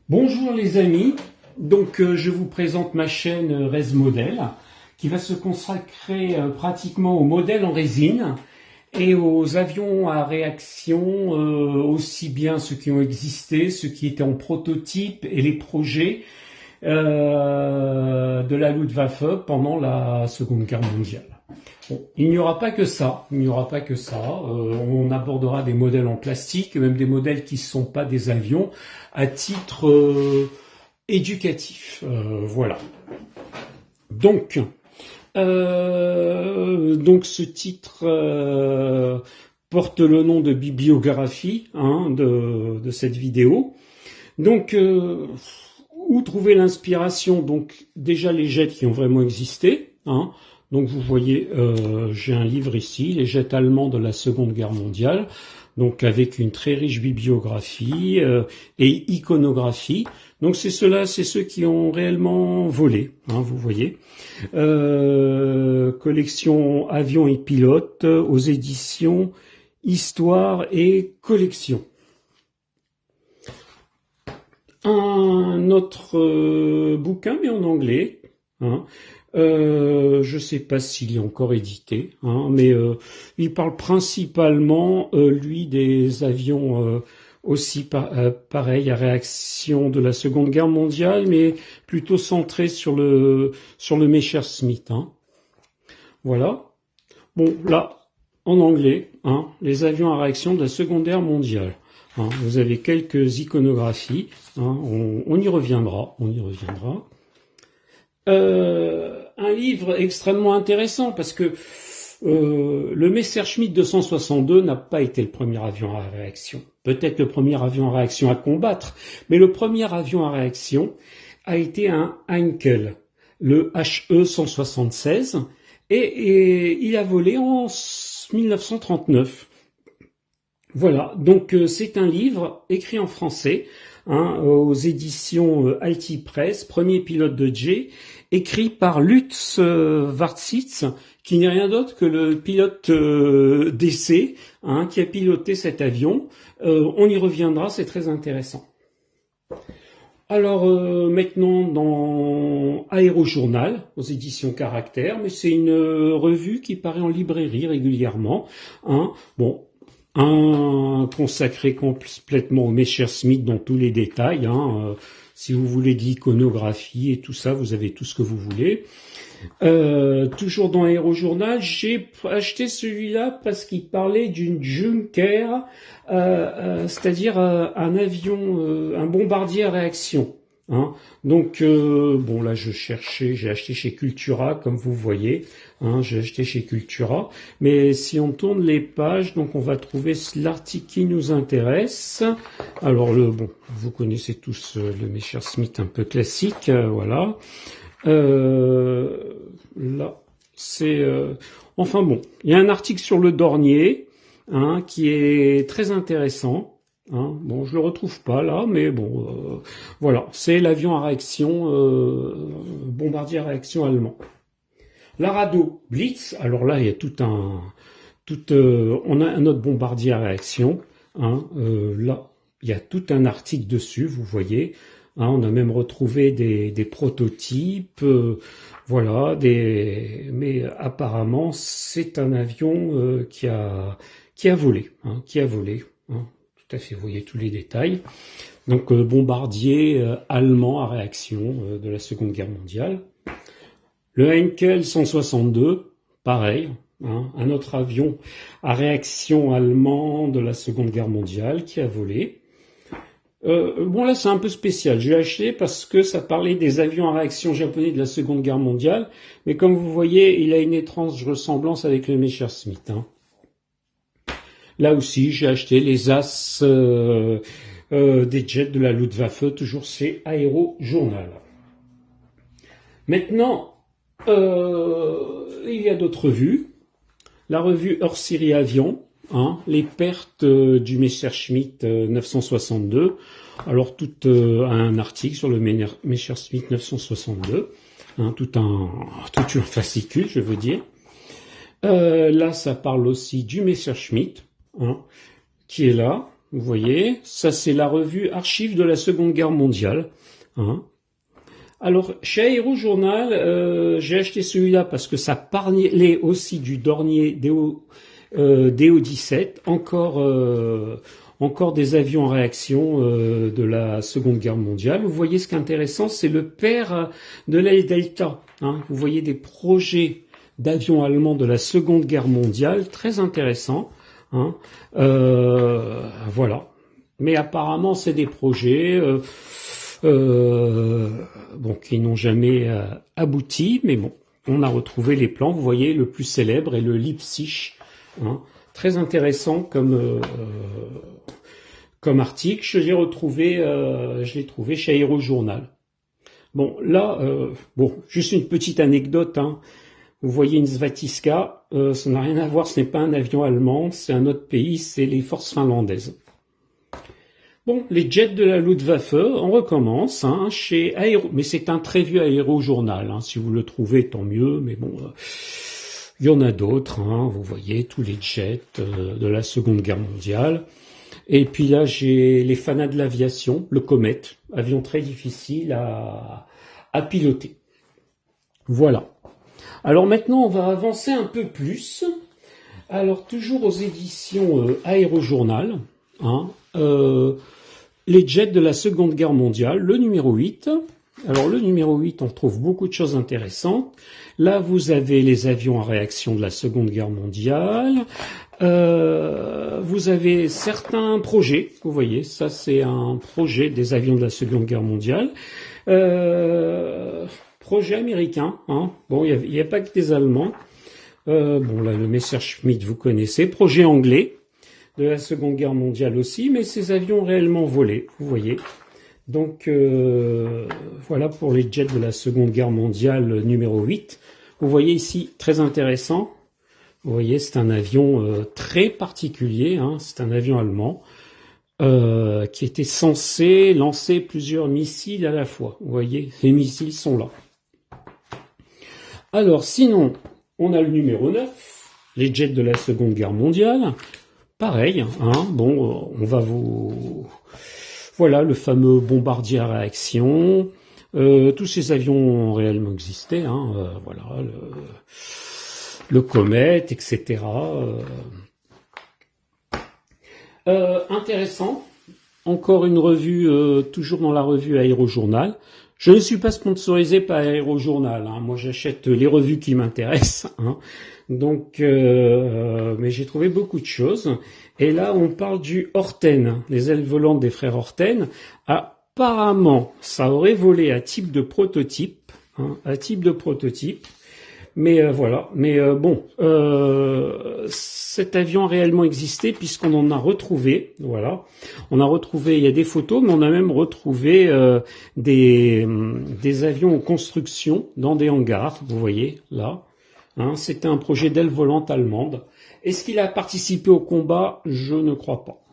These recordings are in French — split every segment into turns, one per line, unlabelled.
Bonjour les amis, je vous présente ma chaîne Res Model qui va se consacrer pratiquement aux modèles en résine et aux avions à réaction, aussi bien ceux qui ont existé, ceux qui étaient en prototype et les projets de la Luftwaffe pendant la Seconde Guerre mondiale. Bon, il n'y aura pas que ça, on abordera des modèles en plastique, même des modèles qui ne sont pas des avions, à titre éducatif. Voilà. Donc ce titre porte le nom de bibliographie de cette vidéo. Où trouver l'inspiration? Donc déjà les jets qui ont vraiment existé. Donc vous voyez, j'ai un livre ici, les jets allemands de la Seconde Guerre mondiale, donc avec une très riche bibliographie et iconographie. Donc c'est ceux qui ont réellement volé, vous voyez. Collection Avions et pilotes aux éditions Histoire et Collection. Un autre bouquin, mais en anglais. Je sais pas s'il est encore édité, mais il parle principalement, lui, des avions aussi pareil à réaction de la Seconde Guerre mondiale, mais plutôt centré sur le Messerschmitt. Voilà. Bon, là, en anglais, les avions à réaction de la Seconde Guerre mondiale. Vous avez quelques iconographies, on y reviendra, un livre extrêmement intéressant parce que le Messerschmitt 262 n'a pas été le premier avion à réaction. Peut-être le premier avion à réaction à combattre, mais le premier avion à réaction a été un Heinkel, le HE 176, et il a volé en 1939. Voilà, donc c'est un livre écrit en français, aux éditions IT Press, premier pilote de J, écrit par Lutz Wartschitz, qui n'est rien d'autre que le pilote d'essai, qui a piloté cet avion. On y reviendra, c'est très intéressant. Alors maintenant dans Aérojournal, aux éditions Caractère, mais c'est une revue qui paraît en librairie régulièrement. Consacré complètement au Messerschmitt dans tous les détails. Si vous voulez de l'iconographie et tout ça, vous avez tout ce que vous voulez. Toujours dans Aérojournal, j'ai acheté celui-là parce qu'il parlait d'une Junker, c'est-à-dire un avion, un bombardier à réaction. Bon là j'ai acheté chez Cultura comme vous voyez, j'ai acheté chez Cultura, mais si on tourne les pages, donc on va trouver l'article qui nous intéresse. Alors vous connaissez tous le Messerschmitt un peu classique, voilà. Là c'est il y a un article sur le Dornier, qui est très intéressant. Je le retrouve pas là, mais voilà, c'est l'avion à réaction, bombardier à réaction allemand. L'Arado Blitz, alors là il y a on a un autre bombardier à réaction, là il y a tout un article dessus, vous voyez, on a même retrouvé des prototypes, voilà, mais apparemment c'est un avion qui a volé. Tout à fait, vous voyez tous les détails. Donc bombardier allemand à réaction de la Seconde Guerre mondiale. Le Heinkel 162, pareil, un autre avion à réaction allemand de la Seconde Guerre mondiale qui a volé. Là c'est un peu spécial, j'ai acheté parce que ça parlait des avions à réaction japonais de la Seconde Guerre mondiale, mais comme vous voyez, il a une étrange ressemblance avec le Messerschmitt. Là aussi, j'ai acheté les as des jets de la Luftwaffe, toujours chez Aérojournal. Maintenant, il y a d'autres revues. La revue hors série avion, les pertes du Messerschmitt 962. Alors tout un article sur le Messerschmitt 962, tout un fascicule, je veux dire. Là, ça parle aussi du Messerschmitt. Qui est là, Vous voyez, ça c'est la revue Archives de la Seconde Guerre mondiale. Hein. Alors, chez Aérojournal, j'ai acheté celui-là parce que ça parlait aussi du Dornier DO-17, encore des avions en réaction de la Seconde Guerre mondiale. Vous voyez, ce qui est intéressant, c'est le père de l'aile Delta. Hein. Vous voyez des projets d'avions allemands de la Seconde Guerre mondiale, très intéressants. Hein. Voilà. Mais apparemment, c'est des projets bon, qui n'ont jamais abouti, mais bon, on a retrouvé les plans. Vous voyez, le plus célèbre est le Leipzig. Hein. Très intéressant comme article. Je l'ai trouvé chez Aérojournal. Bon, là, juste une petite anecdote. Hein. Vous voyez une Svatiska, ça n'a rien à voir, ce n'est pas un avion allemand, c'est un autre pays, c'est les forces finlandaises. Bon, les jets de la Luftwaffe, on recommence, hein, mais c'est un très vieux Aérojournal, hein, si vous le trouvez, tant mieux, mais bon, il y en a d'autres, hein, vous voyez, tous les jets de la Seconde Guerre mondiale. Et puis là, j'ai les fanas de l'aviation, le Comet, avion très difficile à piloter. Voilà. Alors maintenant, on va avancer un peu plus. Alors, toujours aux éditions Aérojournal, hein, les jets de la Seconde Guerre mondiale, le numéro 8. Alors, le numéro 8, on trouve beaucoup de choses intéressantes. Là, vous avez les avions en réaction de la Seconde Guerre mondiale. Vous avez certains projets. Vous voyez, ça, c'est un projet des avions de la Seconde Guerre mondiale. Projet américain. Hein. Bon, il n'y a pas que des Allemands. Bon, là, le Messerschmitt, vous connaissez. Projet anglais de la Seconde Guerre mondiale aussi, mais ces avions ont réellement volé, vous voyez. Donc, voilà pour les jets de la Seconde Guerre mondiale numéro 8. Vous voyez ici, très intéressant. Vous voyez, c'est un avion très particulier. Hein. C'est un avion allemand qui était censé lancer plusieurs missiles à la fois. Vous voyez, les missiles sont là. Alors, sinon, on a le numéro 9, les jets de la Seconde Guerre mondiale. Pareil, hein, bon, on va vous... Voilà, le fameux bombardier à réaction. Tous ces avions ont réellement existé, hein, voilà, le Comet, etc. Intéressant. Encore une revue, toujours dans la revue Aérojournal. Je ne suis pas sponsorisé par Aérojournal. Hein. Moi, j'achète les revues qui m'intéressent. Hein. Donc, mais j'ai trouvé beaucoup de choses. Et là, on parle du Horten, les ailes volantes des frères Horten. Apparemment, ça aurait volé à type de prototype, hein, à type de prototype. Mais voilà. Mais bon, cet avion a réellement existé puisqu'on en a retrouvé. Voilà, on a retrouvé. Il y a des photos, mais on a même retrouvé des avions en construction dans des hangars. Vous voyez là. Hein, c'était un projet d'aile volante allemande. Est-ce qu'il a participé au combat? Je ne crois pas.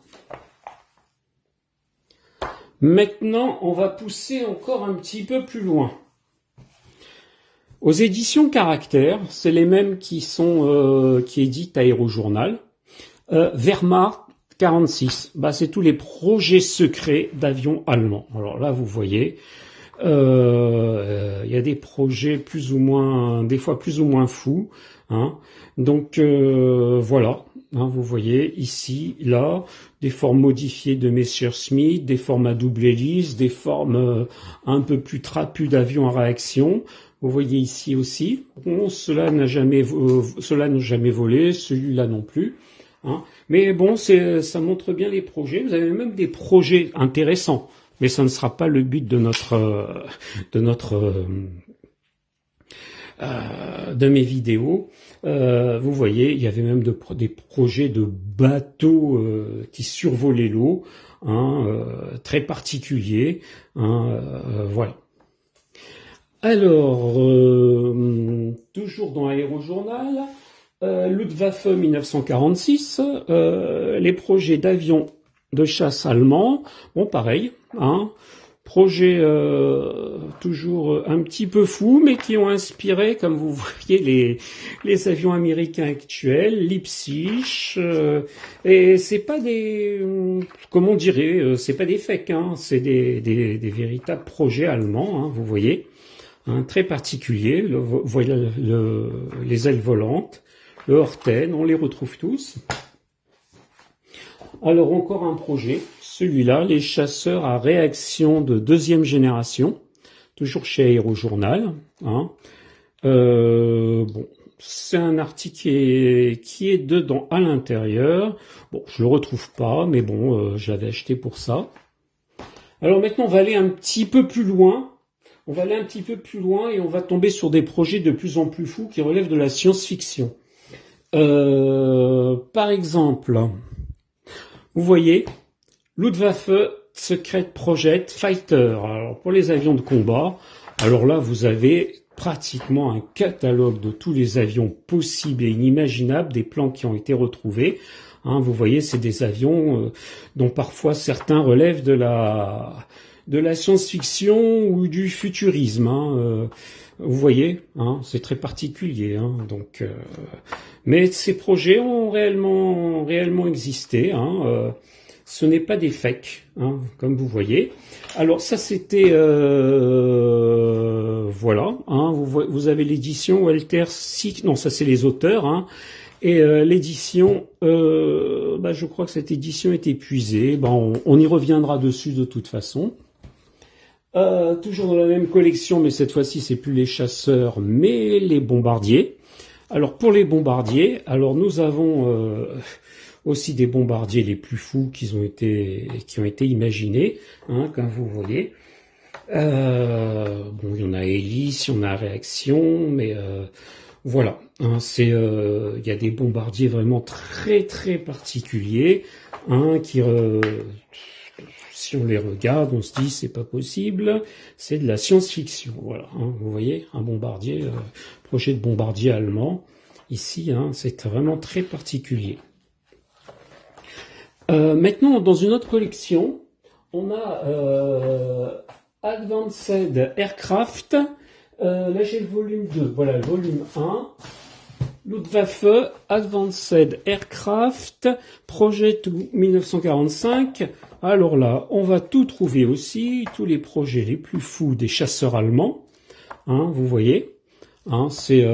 Maintenant, on va pousser encore un petit peu plus loin. Aux éditions Caractère, c'est les mêmes qui éditent Aérojournal. Wehrmacht 46, c'est tous les projets secrets d'avions allemands. Alors là, vous voyez, il y a des projets plus ou moins, des fois plus ou moins fous. Hein. Donc voilà, hein, vous voyez ici, là, des formes modifiées de Messerschmitt, des formes à double hélice, des formes un peu plus trapues d'avions à réaction. Vous voyez ici aussi, bon, cela n'a jamais volé, celui-là non plus. Hein. Mais bon, ça montre bien les projets. Vous avez même des projets intéressants, mais ça ne sera pas le but de mes vidéos. Vous voyez, il y avait même des projets de bateaux qui survolaient l'eau, hein, très particuliers. Hein, voilà. Alors, toujours dans Aérojournal, Luftwaffe 1946, les projets d'avions de chasse allemands, bon pareil, hein, Projet toujours un petit peu fou, mais qui ont inspiré, comme vous voyez, les avions américains actuels, Leipzig. Et c'est pas des, comment on dirait, c'est pas des fakes, hein, c'est des véritables projets allemands, hein, vous voyez, hein, très particuliers. Voilà les ailes volantes, le Horten, on les retrouve tous. Alors encore un projet, celui-là, les chasseurs à réaction de deuxième génération, toujours chez Aérojournal. Hein. Bon, c'est un article qui est dedans à l'intérieur. Bon, je le retrouve pas, mais bon, je l'avais acheté pour ça. Alors maintenant, on va aller un petit peu plus loin. On va aller un petit peu plus loin et on va tomber sur des projets de plus en plus fous qui relèvent de la science-fiction. Par exemple, vous voyez, Luftwaffe Secret Project Fighter. Alors pour les avions de combat, alors là vous avez pratiquement un catalogue de tous les avions possibles et inimaginables, des plans qui ont été retrouvés. Hein, vous voyez, c'est des avions dont parfois certains relèvent de la science-fiction ou du futurisme. Hein, vous voyez, hein, c'est très particulier. Hein, donc, mais ces projets ont réellement existé. Hein, ce n'est pas des fakes, hein, comme vous voyez. Alors ça c'était voilà. Hein, vous avez l'édition Walter Sick. Non, ça c'est les auteurs. Hein, et l'édition, je crois que cette édition est épuisée. On y reviendra dessus de toute façon. Toujours dans la même collection, mais cette fois-ci c'est plus les chasseurs, mais les bombardiers. Alors pour les bombardiers, alors nous avons aussi des bombardiers les plus fous qui ont été imaginés, hein, comme vous voyez. Bon, il y en a hélice, il y en a réaction, mais voilà. Hein, il y a des bombardiers vraiment très très particuliers, hein, qui si on les regarde, on se dit c'est pas possible, c'est de la science-fiction. Voilà, hein, vous voyez, un bombardier, projet de bombardier allemand. Ici, hein, c'est vraiment très particulier. Maintenant, dans une autre collection, on a Advanced Aircraft. Là, j'ai le volume 2. Voilà, le volume 1. Luftwaffe Advanced Aircraft Project 1945. Alors là, on va tout trouver aussi, tous les projets les plus fous des chasseurs allemands. Hein, vous voyez, hein, c'est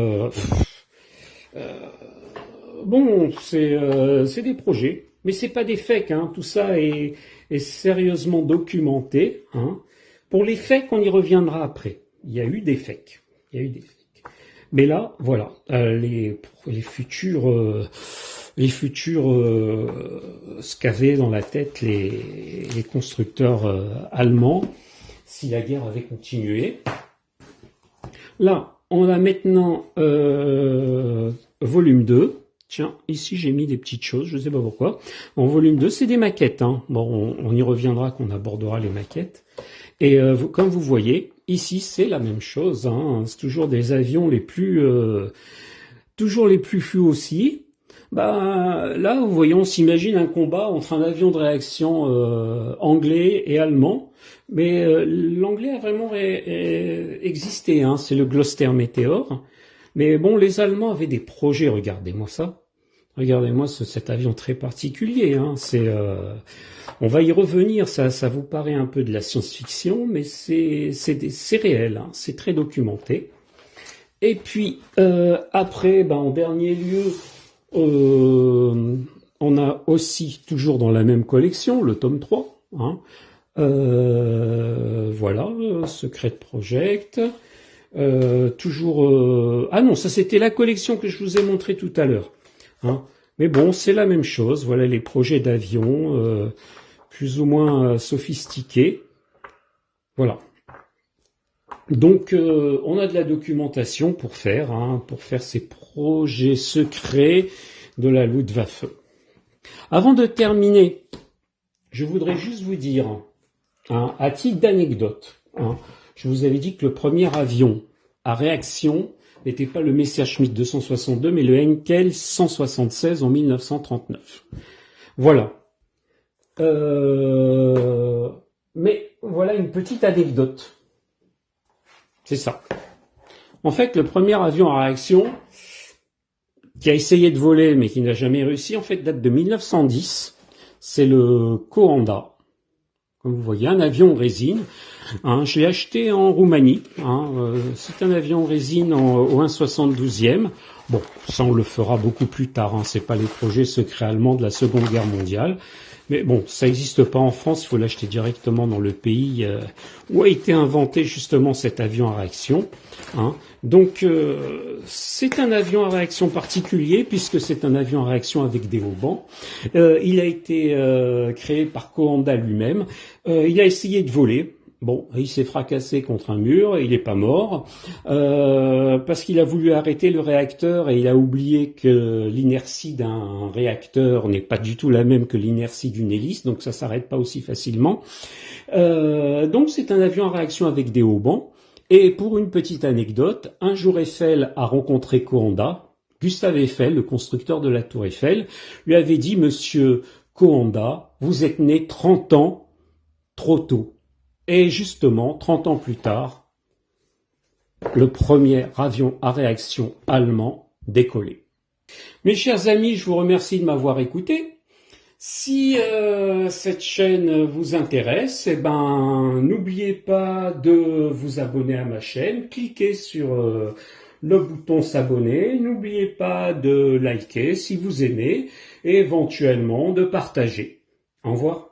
bon, c'est des projets, mais c'est pas des fakes. Hein, tout ça est sérieusement documenté. Hein. Pour les fakes, on y reviendra après. Il y a eu des fakes. Mais là, voilà, les futurs, ce qu'avaient dans la tête les constructeurs allemands, si la guerre avait continué. Là, on a maintenant volume 2. Tiens, ici j'ai mis des petites choses, je ne sais pas pourquoi. En volume 2, c'est des maquettes. Hein. Bon, on y reviendra quand on abordera les maquettes. Et comme vous voyez, ici c'est la même chose. Hein. C'est toujours des avions les plus fous aussi. Là, vous voyez, on s'imagine un combat entre un avion de réaction anglais et allemand. Mais l'anglais a vraiment existé. Hein. C'est le Gloster Meteor. Mais bon, les Allemands avaient des projets. Regardez-moi ça. Regardez-moi cet avion très particulier. Hein. On va y revenir. Ça vous paraît un peu de la science-fiction, mais c'est réel. Hein. C'est très documenté. Et puis après, en dernier lieu, on a aussi toujours dans la même collection le tome 3. Hein. Voilà, Secret Project. Toujours. Ah non, ça c'était la collection que je vous ai montré tout à l'heure. Hein. Mais bon, c'est la même chose. Voilà les projets d'avions plus ou moins sophistiqués. Voilà. Donc, on a de la documentation pour faire ces projets secrets de la Luftwaffe. Avant de terminer, je voudrais juste vous dire, hein, à titre d'anecdote, hein, je vous avais dit que le premier avion à réaction n'était pas le Messerschmitt 262, mais le Henkel 176 en 1939. Voilà. Mais voilà une petite anecdote. C'est ça. En fait, le premier avion à réaction qui a essayé de voler mais qui n'a jamais réussi, en fait, date de 1910. C'est le Coanda. Comme vous voyez, un avion en résine. Hein, je l'ai acheté en Roumanie. C'est un avion en résine au 1/72e. Bon, ça on le fera beaucoup plus tard. C'est pas les projets secrets allemands de la Seconde Guerre mondiale. Mais bon, ça n'existe pas en France. Il faut l'acheter directement dans le pays où a été inventé justement cet avion à réaction. Donc, c'est un avion à réaction particulier puisque c'est un avion à réaction avec des haubans. Il a été créé par Coanda lui-même. Il a essayé de voler. Bon, il s'est fracassé contre un mur, il n'est pas mort, parce qu'il a voulu arrêter le réacteur et il a oublié que l'inertie d'un réacteur n'est pas du tout la même que l'inertie d'une hélice, donc ça s'arrête pas aussi facilement. Donc c'est un avion à réaction avec des haubans. Et pour une petite anecdote, un jour Eiffel a rencontré Coanda. Gustave Eiffel, le constructeur de la tour Eiffel, lui avait dit « Monsieur Coanda, vous êtes né 30 ans trop tôt ». Et justement, 30 ans plus tard, le premier avion à réaction allemand décollait. Mes chers amis, je vous remercie de m'avoir écouté. Si cette chaîne vous intéresse, n'oubliez pas de vous abonner à ma chaîne, cliquez sur le bouton s'abonner, n'oubliez pas de liker si vous aimez et éventuellement de partager. Au revoir.